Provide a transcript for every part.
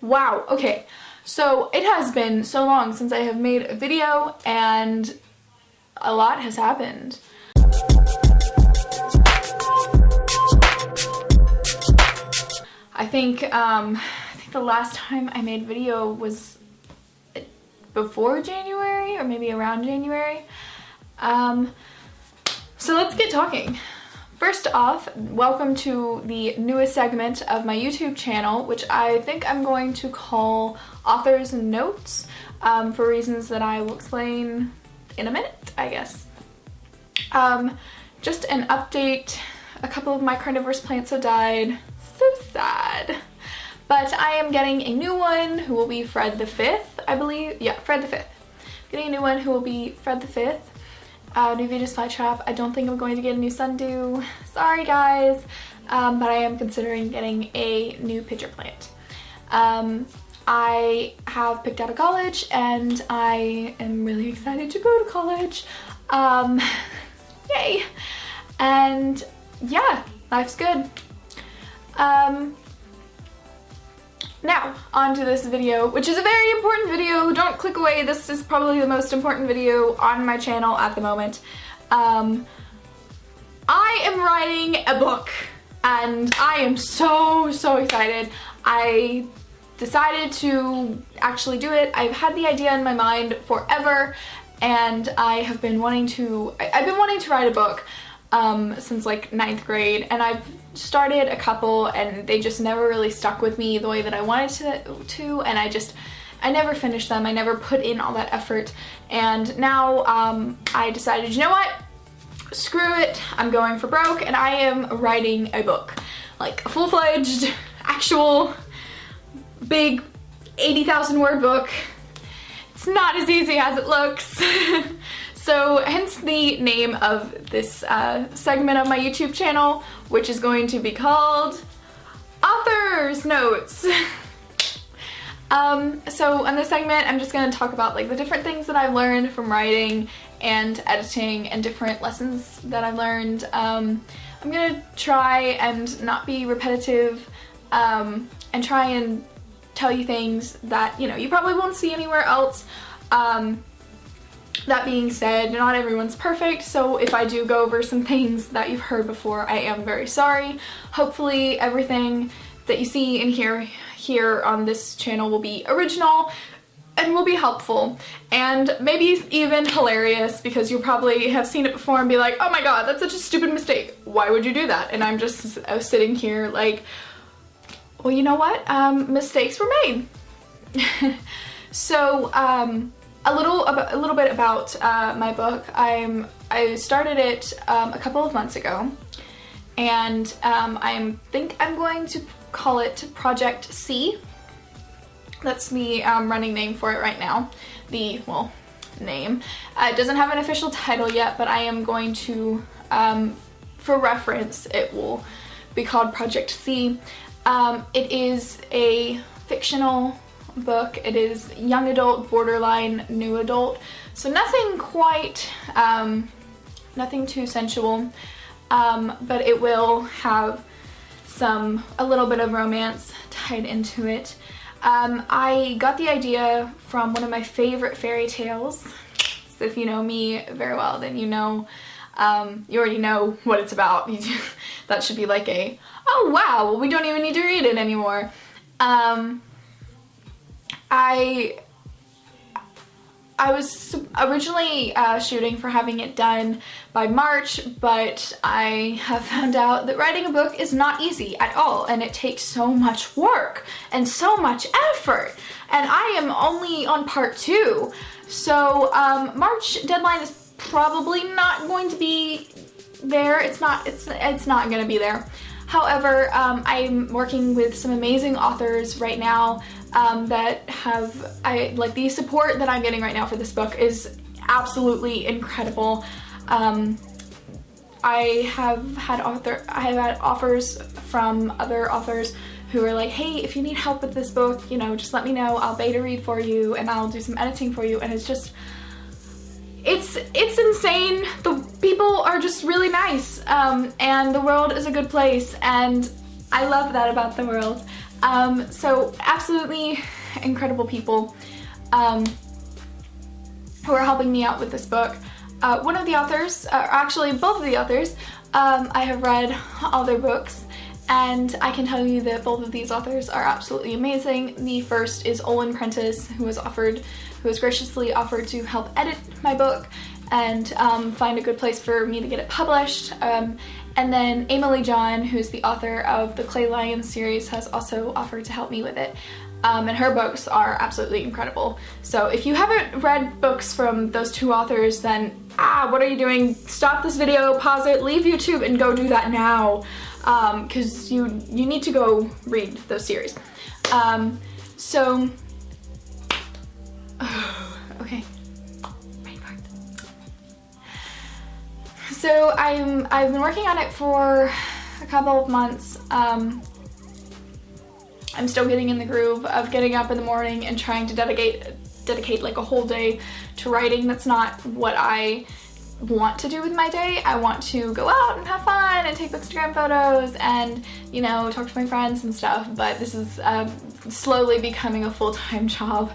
Wow, okay. So it has been so long since I have made a video and a lot has happened. I think the last time I made a video was before January or maybe around January. So let's get talking. First off, welcome to the newest segment of my YouTube channel, which I think I'm going to call Authors and Notes, for reasons that I will explain in a minute, I guess. Just an update, a couple of my carnivorous plants have died. So sad. But I am getting a new one who will be Fred the 5th, I believe. Yeah, Fred the 5th. Getting a new one who will be Fred the 5th. New Venus flytrap. I don't think I'm going to get a new sundew. Sorry guys. But I am considering getting a new pitcher plant. I have picked out a college and I am really excited to go to college. Yay! And yeah, life's good. Now, on to this video, which is a very important video. Don't click away. This is probably the most important video on my channel at the moment. I am writing a book and I am so excited. I decided to actually do it. I've had the idea in my mind forever and I've been wanting to write a book since like 9th grade, and I've started a couple and they just never really stuck with me the way that I wanted to, and I never finished them. I never put in all that effort, and now I decided, you know what, screw it, I'm going for broke and I am writing a book, like a full-fledged actual big 80,000 word book. It's not as easy as it looks. So hence the name of this segment of my YouTube channel, which is going to be called Author's Notes. So in this segment, I'm just going to talk about like the different things that I've learned from writing and editing and different lessons that I've learned. I'm going to try and not be repetitive and try and tell you things that, you know, you probably won't see anywhere else. That being said, not everyone's perfect, so if I do go over some things that you've heard before, I am very sorry. Hopefully everything that you see and hear here on this channel will be original and will be helpful and maybe even hilarious, because you'll probably have seen it before and be like, oh my god, that's such a stupid mistake. Why would you do that? And I'm just sitting here like, well, you know what? Mistakes were made. So, a little bit about my book. I started it a couple of months ago, and I think I'm going to call it Project C. That's the running name for it right now. Name. It doesn't have an official title yet, but I am going to, for reference, it will be called Project C. It is a fictional book. It is young adult, borderline new adult, so nothing quite, nothing too sensual, but it will have a little bit of romance tied into it. I got the idea from one of my favorite fairy tales, so if you know me very well, then you know, you already know what it's about. That should be like a, oh wow, well, we don't even need to read it anymore. I was originally shooting for having it done by March, but I have found out that writing a book is not easy at all, and it takes so much work and so much effort, and I am only on part 2. So March deadline is probably not going to be there. It's not going to be there. However, I'm working with some amazing authors right now that have, like, the support that I'm getting right now for this book is absolutely incredible. I have had offers from other authors who are like, hey, if you need help with this book, you know, just let me know. I'll beta read for you and I'll do some editing for you. And it's just, it's insane. The people are just really nice, and the world is a good place, and I love that about the world. So absolutely incredible people who are helping me out with this book. One of the authors, actually both of the authors, I have read all their books, and I can tell you that both of these authors are absolutely amazing. The first is Olin Prentice, who has graciously offered to help edit my book and find a good place for me to get it published. And then Emily John, who's the author of the Clay Lions series, has also offered to help me with it. And her books are absolutely incredible. So if you haven't read books from those two authors, then what are you doing? Stop this video, pause it, leave YouTube, and go do that now. Because you need to go read those series. Okay. So I've been working on it for a couple of months. I'm still getting in the groove of getting up in the morning and trying to dedicate like a whole day to writing. That's not what I want to do with my day. I want to go out and have fun and take Instagram photos and, you know, talk to my friends and stuff, but this is slowly becoming a full-time job.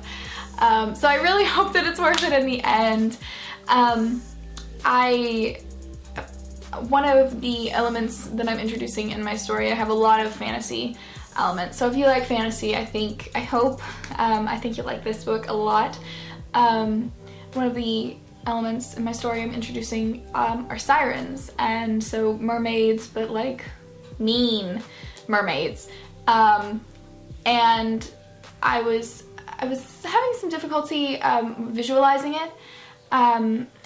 So I really hope that it's worth it in the end. One of the elements that I'm introducing in my story, I have a lot of fantasy elements. So if you like fantasy, I think you'll like this book a lot. One of the elements in my story I'm introducing are sirens, and so mermaids, but like mean mermaids. And I was having some difficulty visualizing it.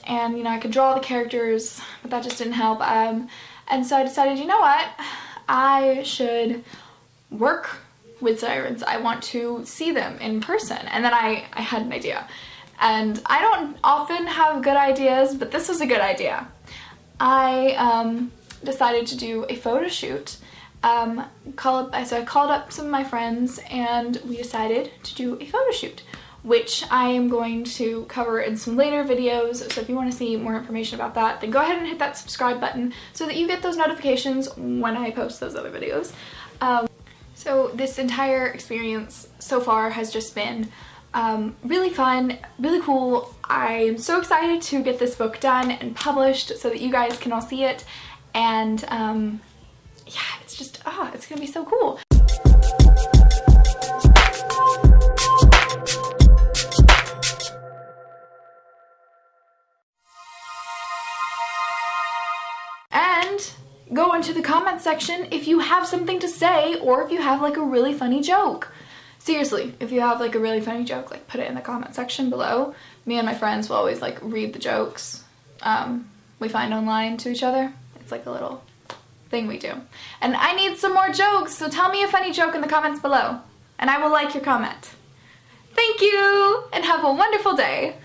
And you know, I could draw the characters, but that just didn't help. And so I decided, you know what, I should work with sirens. I want to see them in person. And then I had an idea. And I don't often have good ideas, but this was a good idea. I decided to do a photo shoot. So I called up some of my friends and we decided to do a photo shoot, which I am going to cover in some later videos. So if you want to see more information about that, then go ahead and hit that subscribe button so that you get those notifications when I post those other videos. So this entire experience so far has just been really fun, really cool. I'm so excited to get this book done and published so that you guys can all see it. And yeah, it's just, it's gonna be so cool. And go into the comments section if you have something to say, or if you have like a really funny joke. Seriously, if you have like a really funny joke, like put it in the comment section below. Me and my friends will always like read the jokes we find online to each other. It's like a little thing we do. And I need some more jokes, so tell me a funny joke in the comments below, and I will like your comment. Thank you, and have a wonderful day.